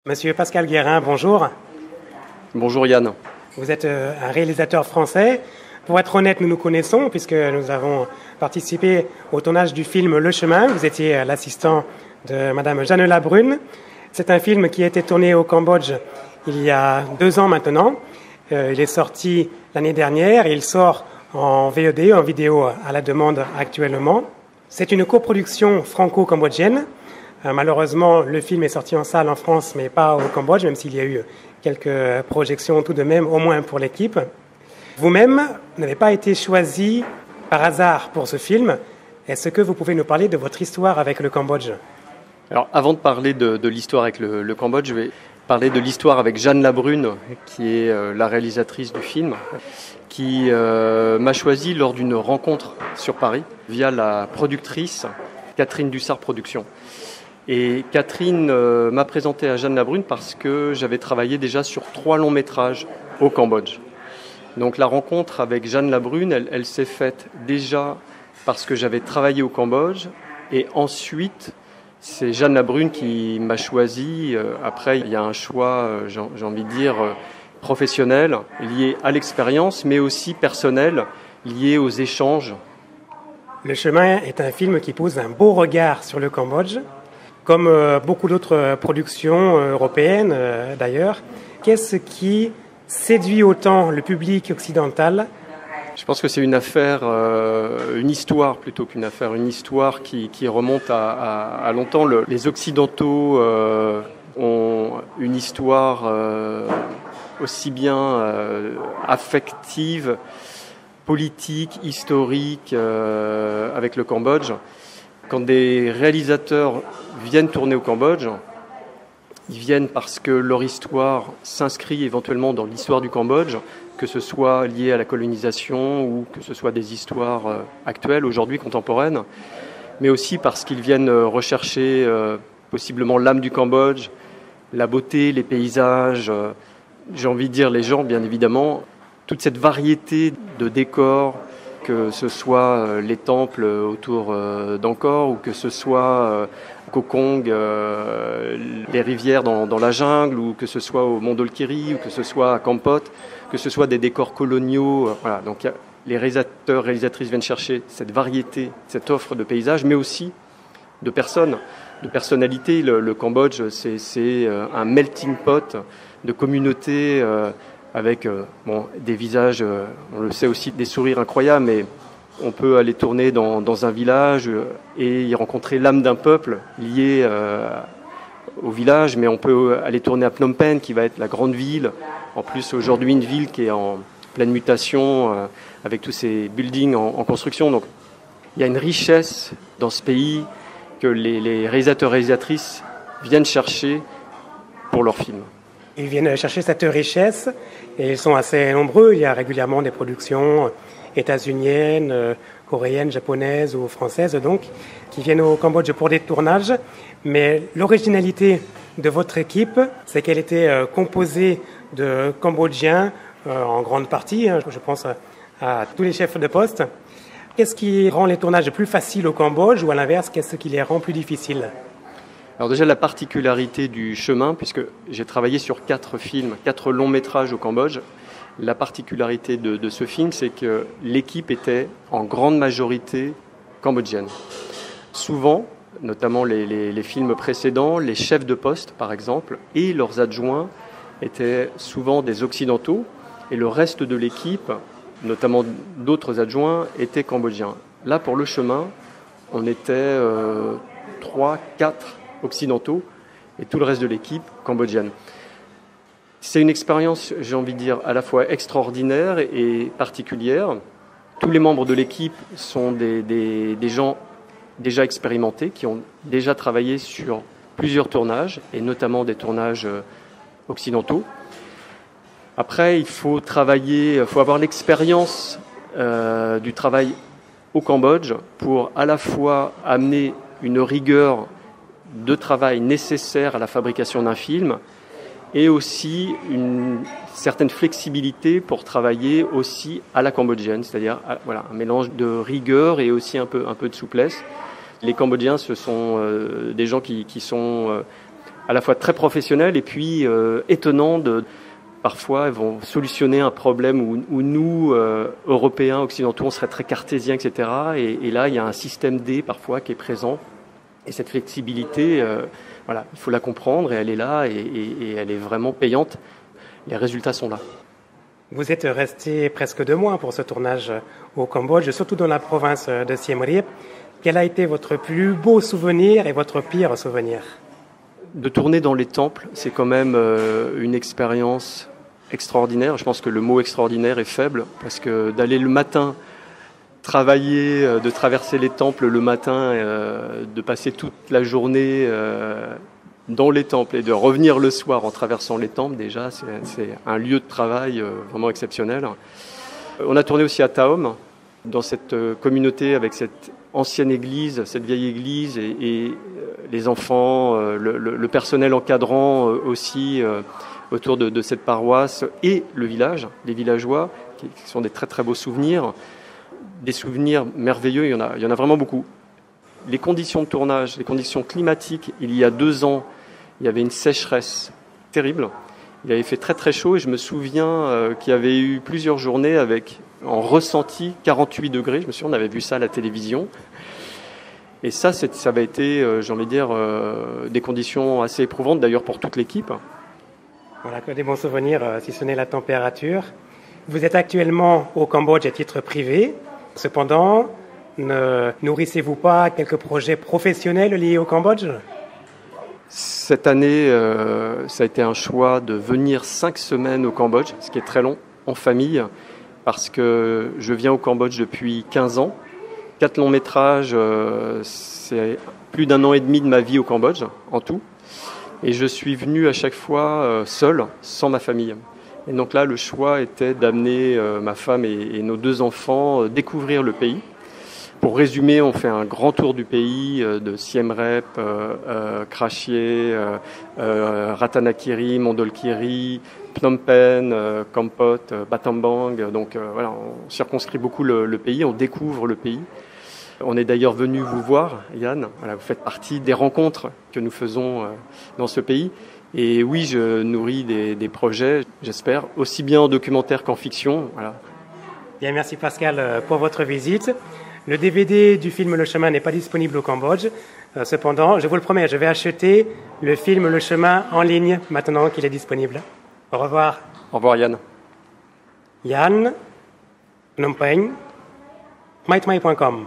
Monsieur Pascal Guérin, bonjour. Bonjour Yann. Vous êtes un réalisateur français. Pour être honnête, nous nous connaissons puisque nous avons participé au tournage du film Le Chemin. Vous étiez l'assistant de Madame Jeanne Labrune. C'est un film qui a été tourné au Cambodge il y a 2 ans maintenant. Il est sorti l'année dernière et il sort en VOD, en vidéo à la demande actuellement. C'est une coproduction franco-cambodgienne. Malheureusement, le film est sorti en salle en France, mais pas au Cambodge, même s'il y a eu quelques projections tout de même, au moins pour l'équipe. Vous-même n'avez pas été choisi par hasard pour ce film. Est-ce que vous pouvez nous parler de votre histoire avec le Cambodge ? Alors, avant de parler de l'histoire avec le Cambodge, je vais parler de l'histoire avec Jeanne Labrune, qui est la réalisatrice du film, qui m'a choisi lors d'une rencontre sur Paris via la productrice Catherine Dussart Productions. Et Catherine m'a présenté à Jeanne Labrune parce que j'avais travaillé déjà sur 3 longs métrages au Cambodge. Donc la rencontre avec Jeanne Labrune, elle s'est faite déjà parce que j'avais travaillé au Cambodge. Et ensuite, c'est Jeanne Labrune qui m'a choisi. Après, il y a un choix, j'ai envie de dire, professionnel, lié à l'expérience, mais aussi personnel, lié aux échanges. Le Chemin est un film qui pose un beau regard sur le Cambodge. Comme beaucoup d'autres productions européennes d'ailleurs, qu'est-ce qui séduit autant le public occidental ? Je pense que c'est une affaire, une histoire plutôt qu'une affaire, une histoire qui remonte à longtemps. Les Occidentaux ont une histoire aussi bien affective, politique, historique avec le Cambodge. Quand des réalisateurs viennent tourner au Cambodge, ils viennent parce que leur histoire s'inscrit éventuellement dans l'histoire du Cambodge, que ce soit lié à la colonisation ou que ce soit des histoires actuelles, aujourd'hui contemporaines, mais aussi parce qu'ils viennent rechercher possiblement l'âme du Cambodge, la beauté, les paysages, j'ai envie de dire les gens, bien évidemment, toute cette variété de décors, que ce soit les temples autour d'Angkor ou que ce soit Koh Kong, les rivières dans la jungle, ou que ce soit au Mondulkiri, ou que ce soit à Kampot, que ce soit des décors coloniaux. Voilà. Donc les réalisateurs, réalisatrices viennent chercher cette variété, cette offre de paysages, mais aussi de personnes, de personnalités. Le Cambodge, c'est un melting pot de communautés avec des visages, on le sait aussi, des sourires incroyables, mais on peut aller tourner dans un village et y rencontrer l'âme d'un peuple lié au village, mais on peut aller tourner à Phnom Penh, qui va être la grande ville, en plus aujourd'hui une ville qui est en pleine mutation, avec tous ces buildings en construction. Donc il y a une richesse dans ce pays que les réalisateurs et réalisatrices viennent chercher pour leurs films. Ils viennent chercher cette richesse et ils sont assez nombreux. Il y a régulièrement des productions états-uniennes, coréennes, japonaises ou françaises donc, qui viennent au Cambodge pour des tournages. Mais l'originalité de votre équipe, c'est qu'elle était composée de Cambodgiens en grande partie. Je pense à tous les chefs de poste. Qu'est-ce qui rend les tournages plus faciles au Cambodge ou à l'inverse, qu'est-ce qui les rend plus difficiles ? Alors déjà la particularité du Chemin, puisque j'ai travaillé sur 4 films, 4 longs métrages au Cambodge, la particularité de ce film, c'est que l'équipe était en grande majorité cambodgienne. Souvent, notamment les films précédents, les chefs de poste par exemple, et leurs adjoints étaient souvent des Occidentaux, et le reste de l'équipe, notamment d'autres adjoints, étaient cambodgiens. Là, pour le Chemin, on était 3, 4 occidentaux et tout le reste de l'équipe cambodgienne. C'est une expérience, j'ai envie de dire, à la fois extraordinaire et particulière. Tous les membres de l'équipe sont des gens déjà expérimentés, qui ont déjà travaillé sur plusieurs tournages, et notamment des tournages occidentaux. Après, il faut avoir l'expérience du travail au Cambodge pour à la fois amener une rigueur de travail nécessaire à la fabrication d'un film et aussi une certaine flexibilité pour travailler aussi à la cambodgienne, c'est-à-dire un mélange de rigueur et aussi un peu de souplesse. Les Cambodgiens, ce sont des gens qui sont à la fois très professionnels et puis étonnants. Parfois, ils vont solutionner un problème où nous, Européens, Occidentaux, on serait très cartésiens, etc. Et là, il y a un système D parfois qui est présent. Et cette flexibilité, voilà, il faut la comprendre et elle est là et elle est vraiment payante. Les résultats sont là. Vous êtes resté presque 2 mois pour ce tournage au Cambodge, surtout dans la province de Siem Reap. Quel a été votre plus beau souvenir et votre pire souvenir? De tourner dans les temples, c'est quand même une expérience extraordinaire. Je pense que le mot extraordinaire est faible parce que d'aller le matin travailler, de traverser les temples le matin, de passer toute la journée dans les temples et de revenir le soir en traversant les temples, déjà, c'est un lieu de travail vraiment exceptionnel. On a tourné aussi à Taom, dans cette communauté avec cette ancienne église, cette vieille église et les enfants, le personnel encadrant aussi autour de cette paroisse et le village, les villageois, qui sont des très très beaux souvenirs. Des souvenirs merveilleux, il y en a vraiment beaucoup. Les conditions de tournage, les conditions climatiques, il y a 2 ans, il y avait une sécheresse terrible. Il avait fait très très chaud et je me souviens qu'il y avait eu plusieurs journées avec en ressenti 48 degrés. Je me souviens, on avait vu ça à la télévision. Et ça avait été, j'ai envie de dire, des conditions assez éprouvantes d'ailleurs pour toute l'équipe. Voilà, que des bons souvenirs, si ce n'est la température. Vous êtes actuellement au Cambodge à titre privé. Cependant, ne nourrissez-vous pas quelques projets professionnels liés au Cambodge? Cette année, ça a été un choix de venir 5 semaines au Cambodge, ce qui est très long, en famille, parce que je viens au Cambodge depuis 15 ans. 4 longs métrages, c'est plus d'1 an et demi de ma vie au Cambodge, en tout. Et je suis venu à chaque fois seul, sans ma famille. Et donc là, le choix était d'amener ma femme et nos 2 enfants découvrir le pays. Pour résumer, on fait un grand tour du pays, de Siem Reap, Krachié, Ratanakiri, Mondolkiri, Phnom Penh, Kampot, Battambang. Donc voilà, on circonscrit beaucoup le pays, on découvre le pays. On est d'ailleurs venu vous voir, Yann. Voilà, vous faites partie des rencontres que nous faisons dans ce pays. Et oui, je nourris des projets, j'espère, aussi bien en documentaire qu'en fiction. Voilà. Bien, merci Pascal pour votre visite. Le DVD du film Le Chemin n'est pas disponible au Cambodge. Cependant, je vous le promets, je vais acheter le film Le Chemin en ligne maintenant qu'il est disponible. Au revoir. Au revoir Yann. Yann, Phnom Penh, mythmy.com.